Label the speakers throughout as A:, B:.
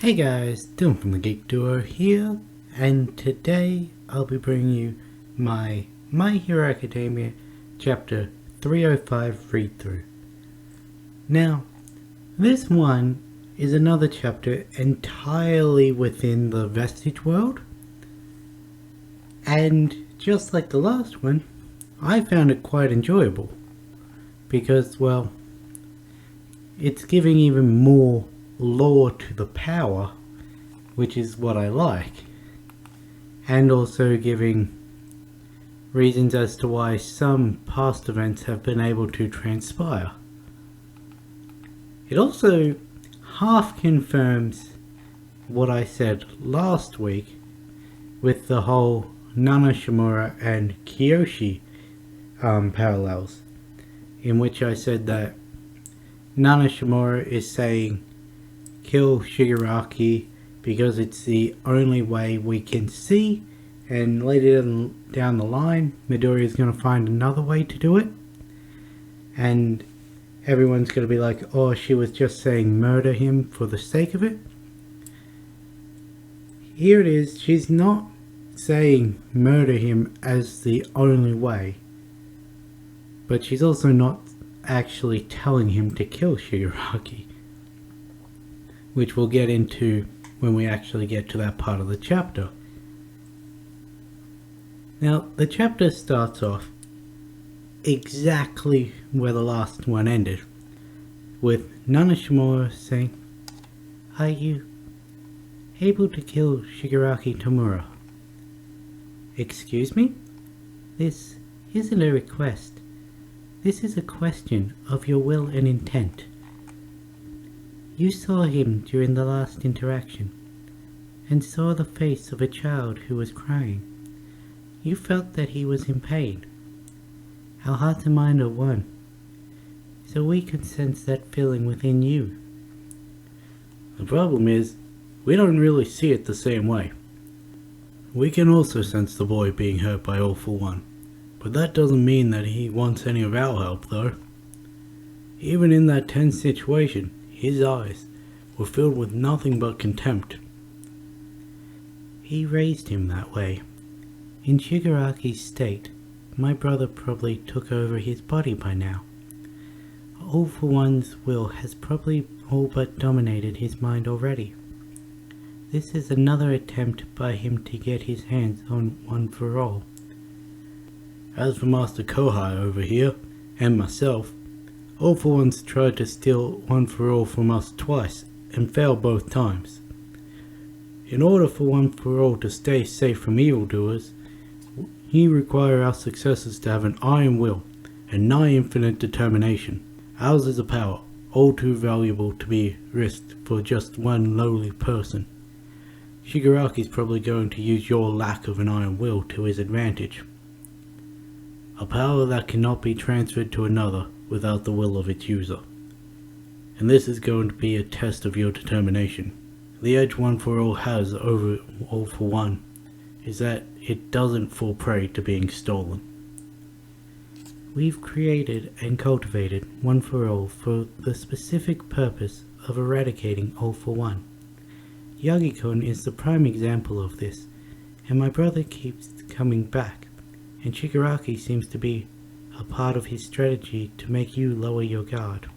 A: Hey guys, Dylan from the Geek Duo here, and today I'll be bringing you My Hero Academia Chapter 305 read-through. Now, this one is another chapter entirely within the Vestige world, and just like the last one, I found it quite enjoyable, because, well, it's giving even more lore to the power, which is what I like, and also giving reasons as to why some past events have been able to transpire. It also half confirms what I said last week with the whole Nana Shimura and Kyoshi parallels, in which I said that Nana Shimura is saying kill Shigaraki because it's the only way we can see, and later down the line Midoriya is going to find another way to do it, and everyone's going to be like, oh, she was just saying murder him for the sake of it. Here it is, she's not saying murder him as the only way, but she's also not actually telling him to kill Shigaraki, which we'll get into when we actually get to that part of the chapter. Now, the chapter starts off exactly where the last one ended, with Nana Shimura saying, "Are you able to kill Shigaraki Tomura?" "Excuse me? This isn't a request. This is a question of your will and intent. You saw him during the last interaction, and saw the face of a child who was crying. You felt that he was in pain. Our hearts and mind are one, so we can sense that feeling within you."
B: The problem is, we don't really see it the same way. We can also sense the boy being hurt by All For One, but that doesn't mean that he wants any of our help, though. Even in that tense situation, his eyes were filled with nothing but contempt.
A: He raised him that way. In Shigaraki's state, my brother probably took over his body by now. All For One's will has probably all but dominated his mind already. This is another attempt by him to get his hands on One For All.
B: As for Master Kohai over here, and myself, All For One's tried to steal One For All from us twice, and failed both times. In order for One For All to stay safe from evildoers, he requires our successors to have an iron will and nigh infinite determination. Ours is a power all too valuable to be risked for just one lowly person. Shigaraki's probably going to use your lack of an iron will to his advantage. A power that cannot be transferred to another without the will of its user. And this is going to be a test of your determination. The edge One For All has over All For One is that it doesn't fall prey to being stolen.
A: We've created and cultivated One For All for the specific purpose of eradicating All For One. Yagi-kun is the prime example of this, and my brother keeps coming back, and Shigaraki seems to be a part of his strategy to make you lower your guard.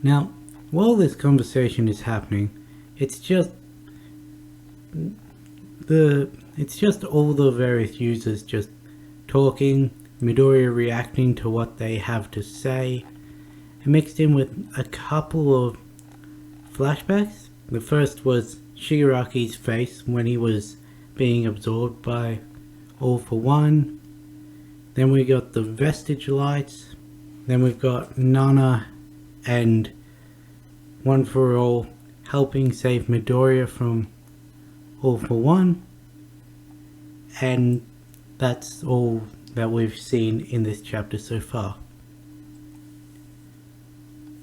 A: Now, while this conversation is happening, it's just all the various users just talking, Midoriya reacting to what they have to say, and mixed in with a couple of flashbacks. The first was Shigaraki's face when he was being absorbed by All For One. Then we got the Vestige lights. Then we've got Nana and One For All helping save Midoriya from All For One. And that's all that we've seen in this chapter so far.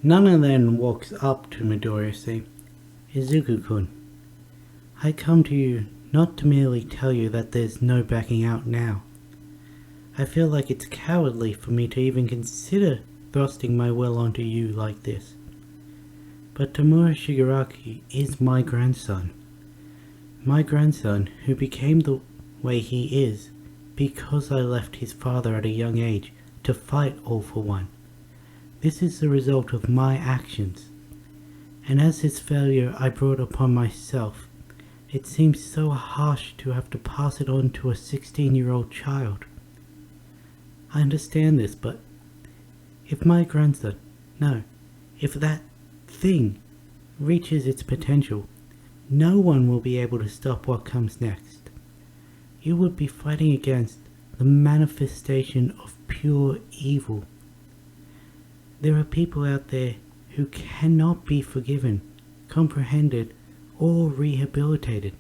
A: Nana then walks up to Midoriya saying, "Izuku-kun, I come to you not to merely tell you that there's no backing out now. I feel like it's cowardly for me to even consider thrusting my will onto you like this. But Tamura Shigaraki is my grandson. My grandson who became the way he is because I left his father at a young age to fight All for One. This is the result of my actions. And as his failure I brought upon myself, it seems so harsh to have to pass it on to a 16-year-old child. I understand this, but if my grandson, no, if that thing reaches its potential, no one will be able to stop what comes next. You would be fighting against the manifestation of pure evil. There are people out there who cannot be forgiven, comprehended, or rehabilitated.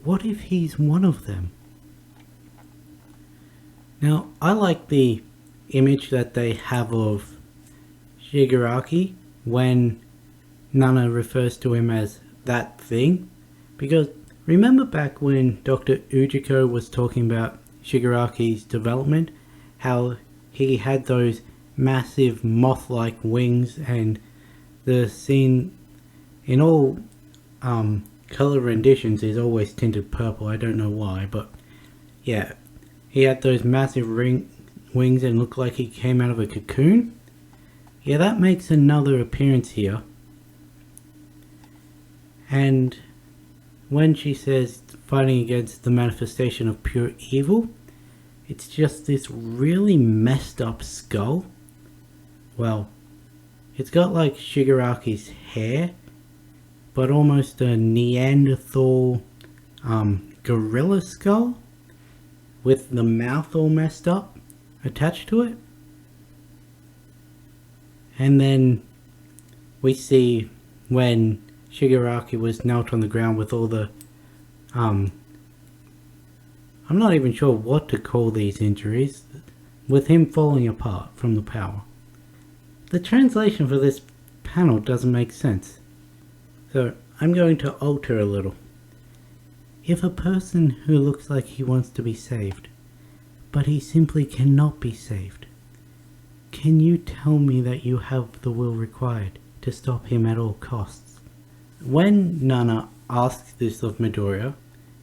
A: What if he's one of them? Now, I like the image that they have of Shigaraki when Nana refers to him as that thing, because remember back when Dr. Ujiko was talking about Shigaraki's development, how he had those massive moth-like wings, and the scene in all color renditions is always tinted purple. I don't know why, but yeah, he had those massive wings and looked like he came out of a cocoon. Yeah, that makes another appearance here. And when she says fighting against the manifestation of pure evil, it's just this really messed up skull. Well, it's got like Shigaraki's hair, but almost a Neanderthal gorilla skull with the mouth all messed up attached to it. And then we see when Shigaraki was knelt on the ground with all the I'm not even sure what to call these injuries, with him falling apart from the power. The translation for this panel doesn't make sense, so I'm going to alter a little. If a person who looks like he wants to be saved, but he simply cannot be saved, can you tell me that you have the will required to stop him at all costs? When Nana asks this of Midoriya,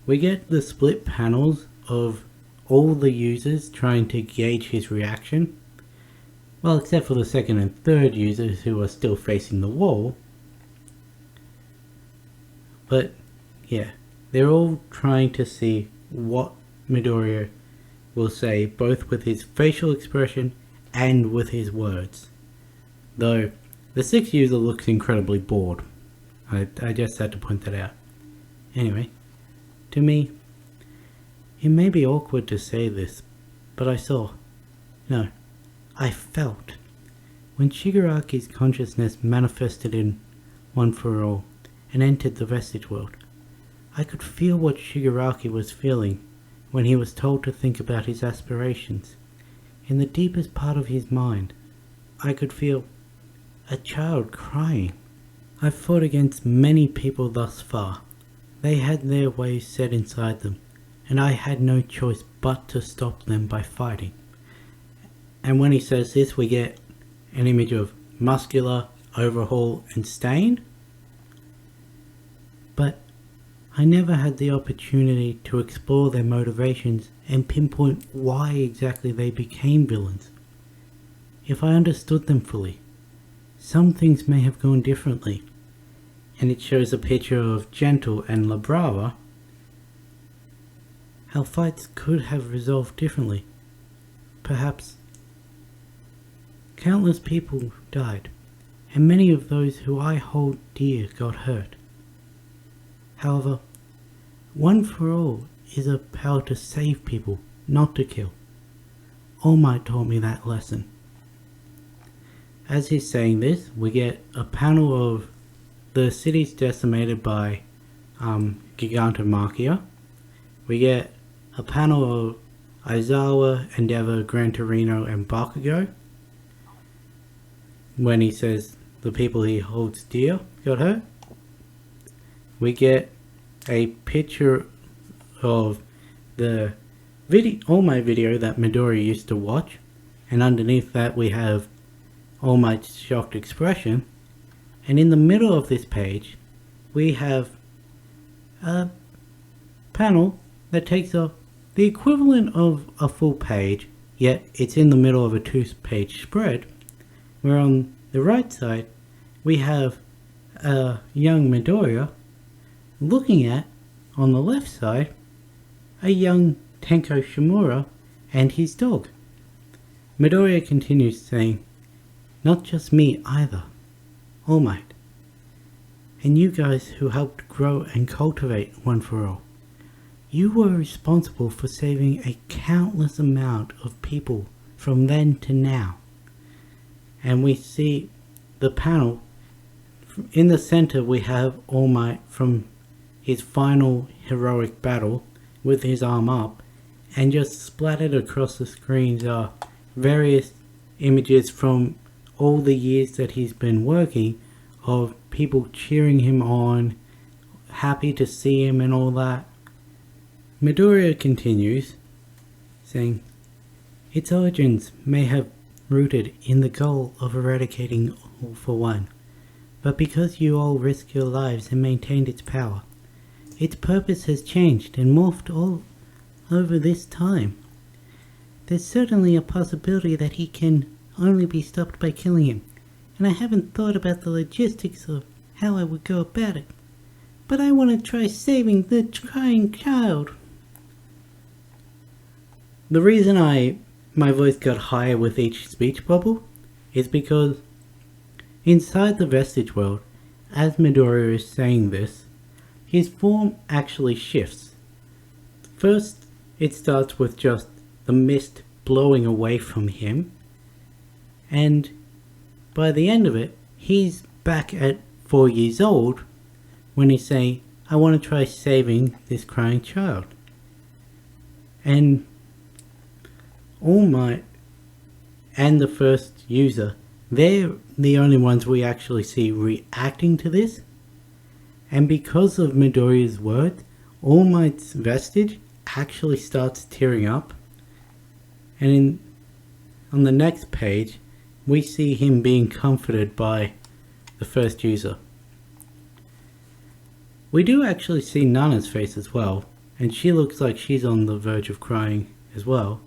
A: we get the split panels of all the users trying to gauge his reaction. Well, except for the second and third users who are still facing the wall. But yeah, they're all trying to see what Midoriya will say, both with his facial expression and with his words. Though the sixth user looks incredibly bored. I just had to point that out. Anyway, to me, it may be awkward to say this, but I felt, when Shigaraki's consciousness manifested in One for All and entered the vestige world, I could feel what Shigaraki was feeling when he was told to think about his aspirations. In the deepest part of his mind, I could feel a child crying. I've fought against many people thus far. They had their ways set inside them, and I had no choice but to stop them by fighting. And when he says this, we get an image of Muscular, Overhaul, and Stain. But I never had the opportunity to explore their motivations and pinpoint why exactly they became villains. If I understood them fully, some things may have gone differently. And it shows a picture of Gentle and La Brava, how fights could have resolved differently. Perhaps countless people died, and many of those who I hold dear got hurt. However, One for All is a power to save people, not to kill. All Might taught me that lesson. As he's saying this, we get a panel of the cities decimated by Gigantomachia. We get a panel of Aizawa, Endeavor, Gran Torino, and Bakugo, when he says the people he holds dear got hurt. We get a picture of the All Might video that Midori used to watch, and underneath that we have All Might's shocked expression. And in the middle of this page, we have a panel that takes up the equivalent of a full page, yet it's in the middle of a 2-page spread, where on the right side we have a young Midoriya looking at, on the left side, a young Tenko Shimura and his dog. Midoriya continues saying, "Not just me either, All Might, and you guys who helped grow and cultivate One for All. You were responsible for saving a countless amount of people from then to now." And we see the panel. In the center we have All Might from his final heroic battle with his arm up, and just splattered across the screens are various images from all the years that he's been working, of people cheering him on, happy to see him and all that. Midoriya continues, saying, "Its origins may have rooted in the goal of eradicating All for One, but because you all risked your lives and maintained its power, its purpose has changed and morphed all over this time. There's certainly a possibility that he can only be stopped by killing him, and I haven't thought about the logistics of how I would go about it, but I want to try saving the crying child." The reason my voice got higher with each speech bubble is because inside the Vestige world, as Midoriya is saying this, his form actually shifts. First, it starts with just the mist blowing away from him, and by the end of it, he's back at 4 years old when he's saying, "I want to try saving this crying child." And All Might and the first user, they're the only ones we actually see reacting to this. And because of Midoriya's words, All Might's Vestige actually starts tearing up. And on the next page, we see him being comforted by the first user. We do actually see Nana's face as well, and she looks like she's on the verge of crying as well,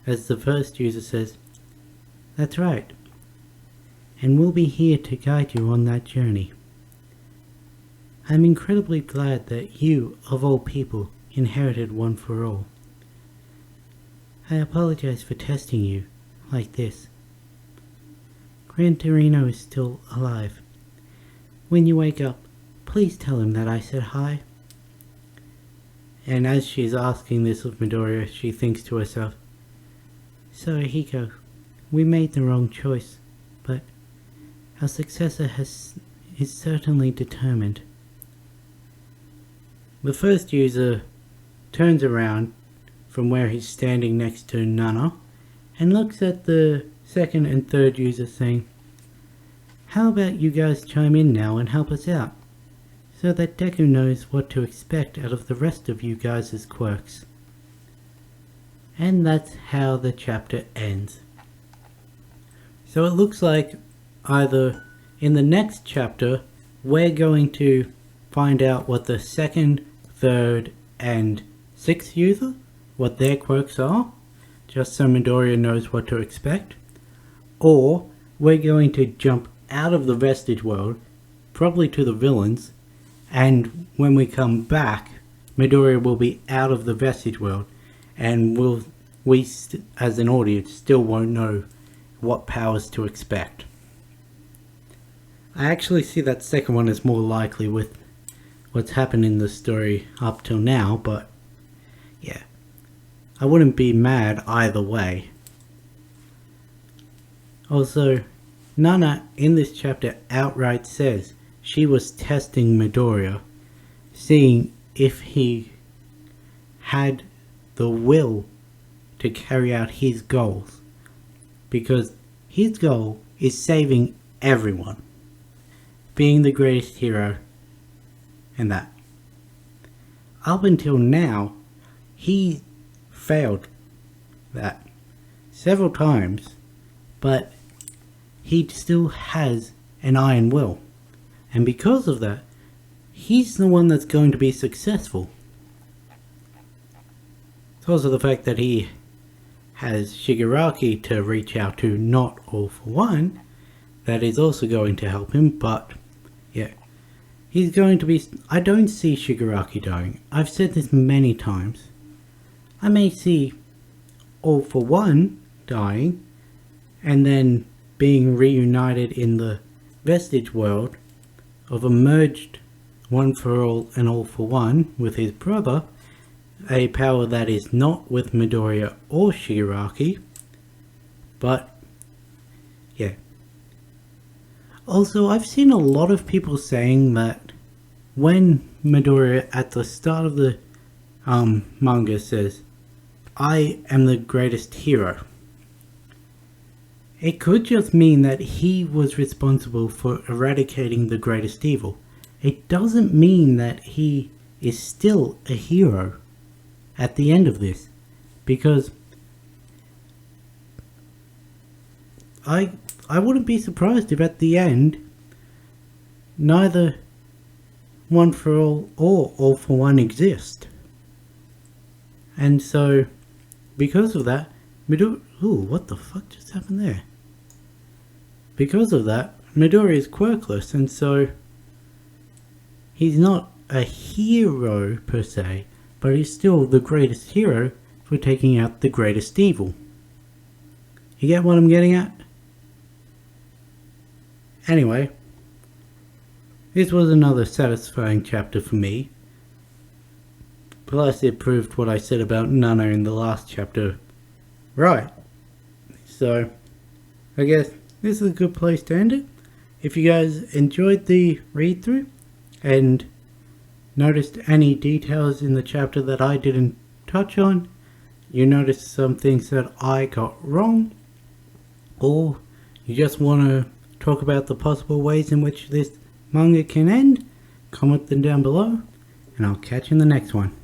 A: as the first user says, "That's right, and we'll be here to guide you on that journey. I'm incredibly glad that you, of all people, inherited One for All. I apologize for testing you like this. Gran Torino is still alive. When you wake up, please tell him that I said hi." And as she's asking this of Midoriya, she thinks to herself, "Sorry, Hiko, we made the wrong choice, but our successor is certainly determined." The first user turns around from where he's standing next to Nana and looks at the second and third user saying, "How about you guys chime in now and help us out, so that Deku knows what to expect out of the rest of you guys' quirks." And that's how the chapter ends. So it looks like either in the next chapter we're going to find out what the second, third, and sixth user, what their quirks are, just so Midoriya knows what to expect, or we're going to jump out of the Vestige world, probably to the villains, and when we come back, Midoriya will be out of the Vestige world, and we as an audience still won't know what powers to expect. I actually see that second one as more likely with what's happened in the story up till now, but yeah, I wouldn't be mad either way. Also, Nana in this chapter outright says she was testing Midoriya, seeing if he had the will to carry out his goals, because his goal is saving everyone, being the greatest hero, and that. Up until now, he failed that several times, but he still has an iron will. And because of that, he's the one that's going to be successful. It's also the fact that he has Shigaraki to reach out to, not All for One, that is also going to help him. But yeah, he's going to be... I don't see Shigaraki dying. I've said this many times. I may see All for One dying and then being reunited in the Vestige world of a merged One for All and All for One with his brother, a power that is not with Midoriya or Shigaraki. But yeah, also I've seen a lot of people saying that when Midoriya at the start of the manga says, "I am the greatest hero," it could just mean that he was responsible for eradicating the greatest evil. It doesn't mean that he is still a hero at the end of this, because I wouldn't be surprised if at the end neither One for All or All for One exist. And so because of that, ooh, what the fuck just happened there? Because of that, Midori is quirkless, and so he's not a hero per se, but he's still the greatest hero for taking out the greatest evil. You get what I'm getting at? Anyway, this was another satisfying chapter for me. Plus it proved what I said about Nana in the last chapter right. So I guess this is a good place to end it. If you guys enjoyed the read through and noticed any details in the chapter that I didn't touch on, you noticed some things that I got wrong, or you just want to talk about the possible ways in which this manga can end, comment them down below, and I'll catch you in the next one.